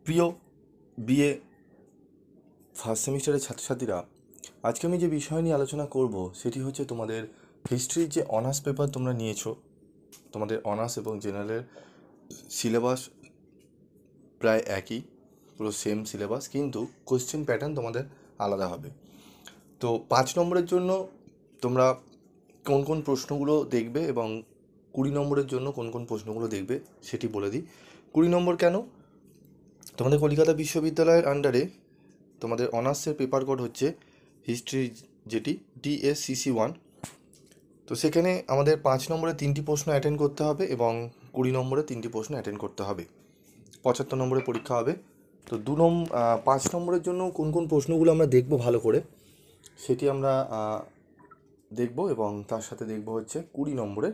প্রিয় BA first সেমিস্টারের ছাত্রছাত্রীরা, আজকে আমি যে বিষয় নিয়ে আলোচনা করব সেটি হচ্ছে তোমাদের হিস্ট্রির যে অনার্স পেপার তোমরা নিয়েছো। তোমাদের অনার্স এবং জেনারেলের সিলেবাস প্রায় একই, পুরো সেম সিলেবাস, কিন্তু কোশ্চেন প্যাটার্ন তোমাদের আলাদা হবে। তো 5 নম্বরের জন্য তোমরা কোন কোন প্রশ্নগুলো দেখবে এবং 20 নম্বরের জন্য কোন কোন প্রশ্নগুলো দেখবে সেটি বলে দিই। 20 নম্বর কেন? তোমাদের কলকাতা বিশ্ববিদ্যালয়ের আন্ডারে তোমাদের অনার্সের পেপার কোড হচ্ছে হিস্ট্রি, যেটি DSCC1। তো সেখানে আমাদের 5 নম্বরে 3টি প্রশ্ন অ্যাটেন্ড করতে হবে এবং 20 নম্বরে 3টি প্রশ্ন অ্যাটেন্ড করতে হবে। 75 নম্বরে পরীক্ষা হবে। তো 5 নম্বরের জন্য কোন কোন প্রশ্নগুলো আমরা দেখব ভালো করে সেটি আমরা দেখব, এবং তার সাথে দেখব হচ্ছে 20 নম্বরে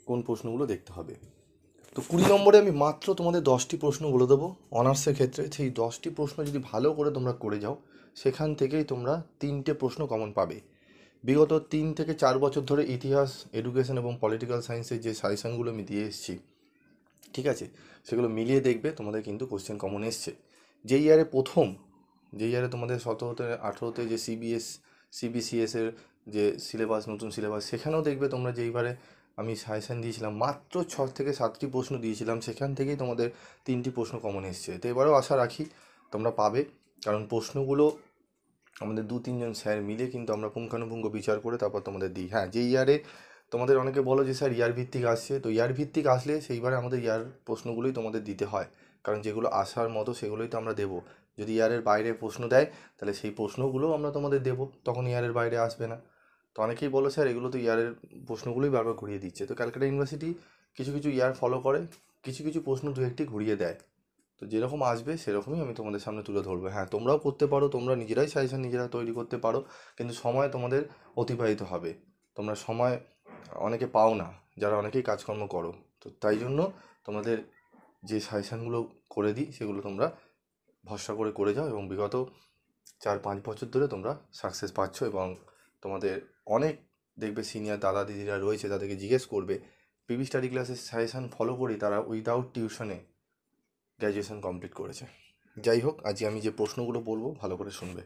কোন প্রশ্নগুলো দেখতে হবে। তো 20 নম্বরে আমি মাত্র তোমাদের 10টি প্রশ্ন বলে দেবো অনার্সের ক্ষেত্রে। সেই 10টি প্রশ্ন যদি ভালো করে তোমরা করে যাও, সেখান থেকেই তোমরা 3টে প্রশ্ন কমন পাবে। বিগত 3 থেকে 4 বছর ধরে ইতিহাস, এডুকেশন এবং পলিটিক্যাল সায়েন্সের যে সাজেশানগুলো আমি দিয়ে এসেছি, ঠিক আছে, সেগুলো মিলিয়ে দেখবে তোমাদের কিন্তু কোশ্চেন কমন এসছে। যে ইয়ারে তোমাদের 17তে 18তে যে CBCS-এর যে সিলেবাস, নতুন সিলেবাস, সেখানেও দেখবে তোমরা যেইবারে আমি সাজেশান দিয়েছিলাম মাত্র 6 থেকে 7টি প্রশ্ন দিয়েছিলাম, সেখান থেকেই তোমাদের 3টি প্রশ্ন কমন এসছে। তো এবারেও আশা রাখি তোমরা পাবে, কারণ প্রশ্নগুলো আমাদের 2-3 জন স্যার মিলে কিন্তু আমরা পুঙ্খানুপুঙ্খ বিচার করে তারপর তোমাদের দিই। হ্যাঁ, যে ইয়ারে তোমাদের অনেকে বলো যে স্যার ইয়ার ভিত্তিক আসছে, তো ইয়ার ভিত্তিক আসলে সেইবারে আমাদের ইয়ার প্রশ্নগুলোই তোমাদের দিতে হয়, কারণ যেগুলো আসার মতো সেগুলোই তো আমরা দেবো। যদি ইয়ারের বাইরে প্রশ্ন দেয় তাহলে সেই প্রশ্নগুলোও আমরা তোমাদের দেবো, তখন ইয়ারের বাইরে আসবে না। তো অনেকেই বলো স্যার এগুলো তো ইয়ারের প্রশ্নগুলোই বারবার ঘুরিয়ে দিচ্ছে। তো ক্যালকাটা ইউনিভার্সিটি কিছু কিছু ইয়ার ফলো করে, কিছু কিছু প্রশ্ন দু একটি ঘুরিয়ে দেয়। তো যেরকম আসবে সেরকমই আমি তোমাদের সামনে তুলে ধরবো। হ্যাঁ, তোমরাও করতে পারো, তোমরা নিজেরাই সাজেশন নিজেরা তৈরি করতে পারো, কিন্তু সময় তোমাদের অতিবাহিত হবে। তোমরা সময় অনেকে পাও না, যারা অনেকেই কাজকর্ম করো। তো তাই জন্য তোমাদের যে সাজেশানগুলো করে দিই সেগুলো তোমরা ভরসা করে করে যাও, এবং বিগত 4-5 বছর ধরে তোমরা সাকসেস পাচ্ছ। এবং তোমাদের অনেক দেখবে সিনিয়র দাদা দিদিরা রয়েছে, তাদেরকে জিজ্ঞেস করবে পিবি স্টাডি ক্লাসের সাজেশান ফলো করি, তারা উইদাউট টিউশনে গ্র্যাজুয়েশন কমপ্লিট করেছে। যাই হোক, আজকে আমি যে প্রশ্নগুলো বলবো ভালো করে শুনবে।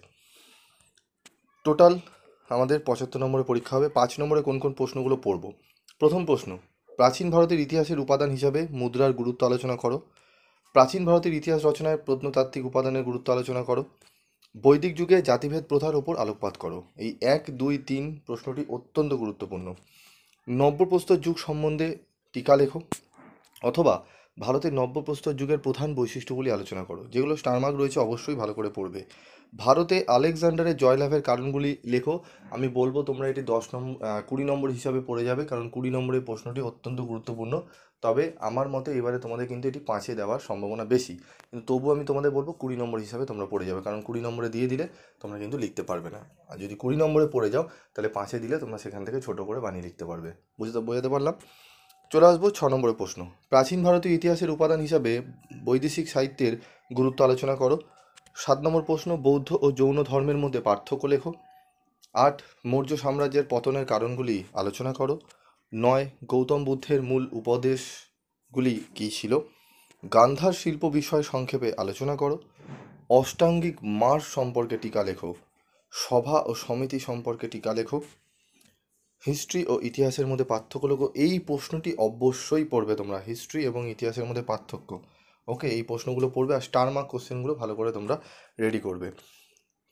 টোটাল আমাদের 75 নম্বরে পরীক্ষা হবে। 5 নম্বরে কোন কোন প্রশ্নগুলো পড়ব। প্রথম প্রশ্ন, প্রাচীন ভারতের ইতিহাসের উপাদান হিসাবে মুদ্রার গুরুত্ব আলোচনা করো। প্রাচীন ভারতের ইতিহাস রচনায় প্রত্নতাত্ত্বিক উপাদানের গুরুত্ব আলোচনা করো। বৈদিক যুগে জাতিভেদ প্রথার ওপর আলোকপাত করো। এই 1, 2, 3 প্রশ্নটি অত্যন্ত গুরুত্বপূর্ণ। নব্যপ্রস্তর যুগ সম্বন্ধে টিকা লেখো, অথবা ভারতের নব্যপ্রস্তর যুগের প্রধান বৈশিষ্ট্যগুলি আলোচনা করো। যেগুলো স্টার মার্ক রয়েছে অবশ্যই ভালো করে পড়বে। ভারতে আলেকজান্ডারের জয়লাভের কারণগুলি লেখো। আমি বলবো তোমরা এটি 20 নম্বর হিসাবে পড়ে যাবে, কারণ 20 নম্বরের প্রশ্নটি অত্যন্ত গুরুত্বপূর্ণ। তবে আমার মতে এবারে তোমাদের কিন্তু এটি 5-এ দেওয়ার সম্ভাবনা বেশি, কিন্তু তবুও আমি তোমাদের বলবো 20 নম্বর হিসাবে তোমরা পড়ে যাবে, কারণ 20 নম্বরে দিয়ে দিলে তোমরা কিন্তু লিখতে পারবে না। আর যদি 20 নম্বরে পড়ে যাও তাহলে 5-এ দিলে তোমরা সেখান থেকে ছোটো করে বানিয়ে লিখতে পারবে। বোঝাতে পারলাম? চলে আসবো 6 নম্বরের প্রশ্ন। প্রাচীন ভারতীয় ইতিহাসের উপাদান হিসাবে বৈদেশিক সাহিত্যের গুরুত্ব আলোচনা করো। 7 নম্বর প্রশ্ন, বৌদ্ধ ও জৈন ধর্মের মধ্যে পার্থক্য লেখো। 8, মৌর্য সাম্রাজ্যের পতনের কারণগুলি আলোচনা করো। 9, গৌতম বুদ্ধের মূল উপদেশগুলি কী ছিল। গান্ধার শিল্প বিষয় সংক্ষেপে আলোচনা করো। অষ্টাঙ্গিক মার্চ সম্পর্কে টিকা লেখো। সভা ও সমিতি সম্পর্কে টিকা লেখো। হিস্ট্রি ও ইতিহাসের মধ্যে পার্থক্য লেখো। এই প্রশ্নটি অবশ্যই পড়বে তোমরা, হিস্ট্রি এবং ইতিহাসের মধ্যে পার্থক্য। ওকে, এই প্রশ্নগুলো পড়বে, আর স্টার মার্ক কোশ্চেনগুলো ভালো করে তোমরা রেডি করবে।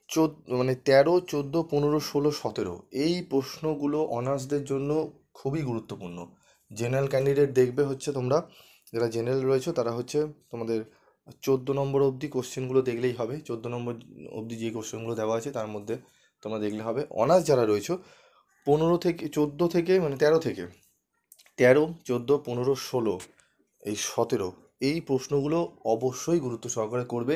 13, 14, 15, 16, 17 এই প্রশ্নগুলো অনার্সদের জন্য খুবই গুরুত্বপূর্ণ। জেনারেল ক্যান্ডিডেট দেখবে হচ্ছে তোমরা যারা জেনারেল রয়েছে তারা হচ্ছে তোমাদের 14 নম্বর অবধি কোশ্চেনগুলো দেখলেই হবে। 14 নম্বর অবধি যে কোশ্চেনগুলো দেওয়া আছে তার মধ্যে তোমরা দেখলে হবে। অনার্স যারা রয়েছে 15 থেকে 14 থেকে মানে 13 থেকে 13, 14, 15, 16, এই 17 এই প্রশ্নগুলো অবশ্যই গুরুত্ব সহকারে করবে।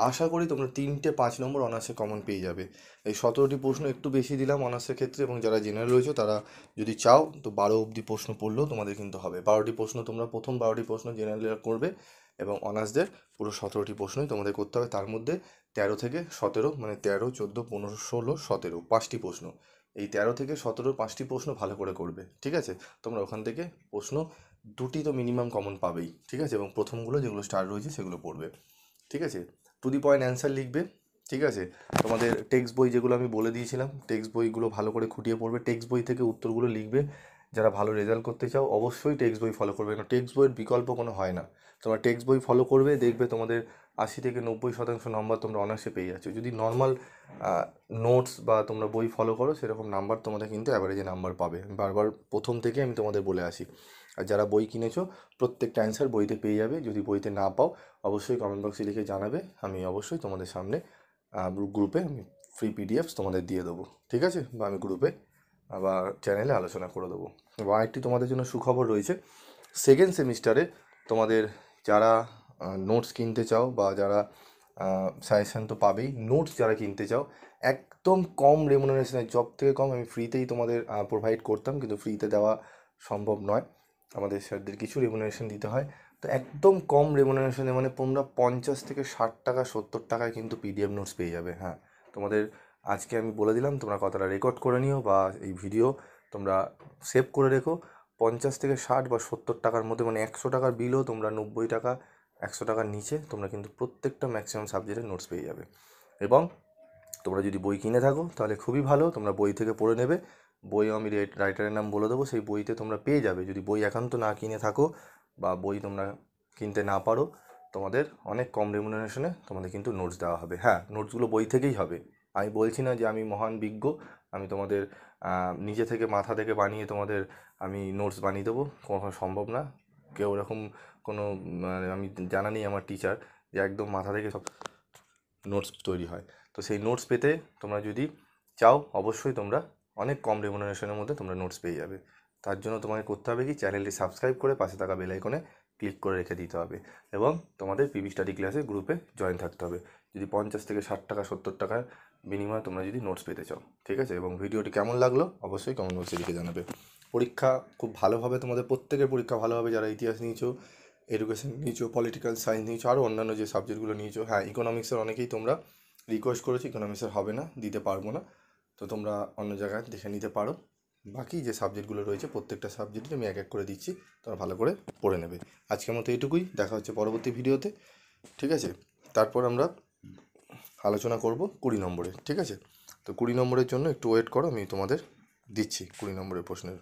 আশা করি তোমরা 3টে 5 নম্বর অনার্সে কমন পেয়ে যাবে। এই 17টি প্রশ্ন একটু বেশি দিলাম অনার্সের ক্ষেত্রে, এবং যারা জেনারেল রয়েছে তারা যদি চাও তো 12 অবধি প্রশ্ন পড়লেও তোমাদের কিন্তু হবে। 12টি প্রশ্ন তোমরা প্রথম 12টি প্রশ্ন জেনারেল করবে, এবং অনার্সদের পুরো 17টি প্রশ্নই তোমাদের করতে হবে। তার মধ্যে 13 থেকে 17 মানে 13, 14, 15, 16, 17 5টি প্রশ্ন। এই 13 থেকে 17 5টি প্রশ্ন ভালো করে করবে, ঠিক আছে? তোমরা ওখান থেকে প্রশ্ন 2টি তো মিনিমাম কমন পাবেই, ঠিক আছে? এবং প্রথমগুলো যেগুলো স্টার রয়েছে সেগুলো পড়বে। ঠিক আছে, টু দি পয়েন্ট অ্যান্সার লিখবে। ঠিক আছে, তোমাদের টেক্সট বই যেগুলো আমি বলে দিয়েছিলাম, টেক্সট বইগুলো ভালো করে খুঁটিয়ে পড়বে, টেক্সট বই থেকে উত্তরগুলো লিখবে। যারা ভালো রেজাল্ট করতে চাও অবশ্যই টেক্সট বই ফলো করবে, কারণ টেক্সট বইয়ের বিকল্প কোনো হয় না। তোমরা টেক্সট বই ফলো করবে, দেখবে তোমাদের 80 থেকে 90% নম্বর তোমরা অনার্সে পেয়ে যাচ্ছ। যদি নর্মাল নোটস বা তোমরা বই ফলো করো সেরকম নাম্বার তোমাদের কিন্তু অ্যাভারেজে নাম্বার পাবে। বারবার প্রথম থেকে আমি তোমাদের বলে আসি। আর যারা বই কিনেছো প্রত্যেকটা অ্যান্সার বইতে পেয়ে যাবে। যদি বইতে না পাও অবশ্যই কমেন্ট বক্সে লিখে জানাবে, আমি অবশ্যই তোমাদের সামনে গ্রুপে আমি ফ্রি পিডিএফস তোমাদের দিয়ে দেবো। ঠিক আছে, বা আমি গ্রুপে বা চ্যানেলে আলোচনা করে দেবো। এবং আরেকটি তোমাদের জন্য সুখবর রয়েছে, সেকেন্ড সেমিস্টারে তোমাদের যারা নোটস কিনতে চাও বা যারা সাজেশান তো পাবেই, নোটস যারা কিনতে চাও একদম কম রেমুনারেশনে, জব থেকে কম আমি ফ্রিতেই তোমাদের প্রোভাইড করতাম, কিন্তু ফ্রিতে দেওয়া সম্ভব নয়, আমাদের স্যারদের কিছু রেমুনারেশন দিতে হয়। তো একদম কম রেমুনারেশনে মানে তোমরা 50 থেকে 60 টাকা 70 টাকায় কিন্তু পিডিএফ নোটস পেয়ে যাবে। হ্যাঁ, তোমাদের আজকে আমি বলে দিলাম, তোমরা কথাটা রেকর্ড করে নিও বা এই ভিডিও তোমরা সেভ করে রেখো। 50 থেকে 60 বা 70 টাকার মধ্যে, মানে 100 টাকার বিলও তোমরা 90 টাকা, 100 টাকার নিচে তোমরা কিন্তু প্রত্যেকটা ম্যাক্সিমাম সাবজেক্টের নোটস পেয়ে যাবে। এবং তোমরা যদি বই কিনে থাকো তাহলে খুবই ভালো, তোমরা বই থেকে পড়ে নেবে। বই আমি রাইটারের নাম বলে দেবো, সেই বইতে তোমরা পেয়ে যাবে। যদি বই একান্ত না কিনে থাকো বা বই তোমরা কিনতে না পারো, তোমাদের অনেক কম রেমুনারেশনে তোমাদের কিন্তু নোটস দেওয়া হবে। হ্যাঁ, নোটসগুলো বই থেকেই হবে। আমি বলছি না যে আমি মহান বিজ্ঞ, আমি তোমাদের নিজে থেকে মাথা থেকে বানিয়ে তোমাদের আমি নোটস বানিয়ে দেবো, কখনো সম্ভব না। কেউ এরকম কোনো মানে আমি জানা নেই আমার টিচার যে একদম মাথা থেকে সব নোটস তৈরি হয়। তো সেই নোটস পেতে তোমরা যদি চাও অবশ্যই তোমরা অনেক কম রেমুনারেশনের মধ্যে তোমরা নোটস পেয়ে যাবে। তার জন্য তোমাকে করতে হবে কি, চ্যানেলটি সাবস্ক্রাইব করে পাশে থাকা বেল আইকনে ক্লিক করে রেখে দিতে হবে এবং তোমাদের পিবি স্টাডি ক্লাসে গ্রুপে জয়েন থাকতে হবে। যদি 50 থেকে 60 টাকা 70 টাকার বিনিময়ে তোমরা যদি নোটস পেতে চাও, ঠিক আছে। এবং ভিডিওটি কেমন লাগলো অবশ্যই কমেন্ট বক্সে লিখে জানাবে। পরীক্ষা খুব ভালোভাবে, তোমাদের প্রত্যেকের পরীক্ষা ভালোভাবে, যারা ইতিহাস নিয়েছো, এডুকেশন নিয়েছো, পলিটিক্যাল সায়েন্স নিয়েছো, আরও অন্যান্য যে সাবজেক্টগুলো নিয়েছো। হ্যাঁ, ইকোনমিক্সের অনেকেই তোমরা রিকোয়েস্ট করেছো ইকোনমিক্সের হবে না, দিতে পারবো না, তো তোমরা অন্য জায়গায় দেখে নিতে পারো। বাকি যে সাবজেক্টগুলো রয়েছে প্রত্যেকটা সাবজেক্টে আমি এক এক করে দিচ্ছি, তোমরা ভালো করে পড়ে নেবে। আজকের মতো এইটুকুই, দেখা হচ্ছে পরবর্তী ভিডিওতে। ঠিক আছে, তারপর আমরা আলোচনা করব 20 নম্বরে। ঠিক আছে, তো 20 নম্বরের জন্য একটু ওয়েট করো, আমি তোমাদের দিচ্ছি 20 নম্বরের প্রশ্নের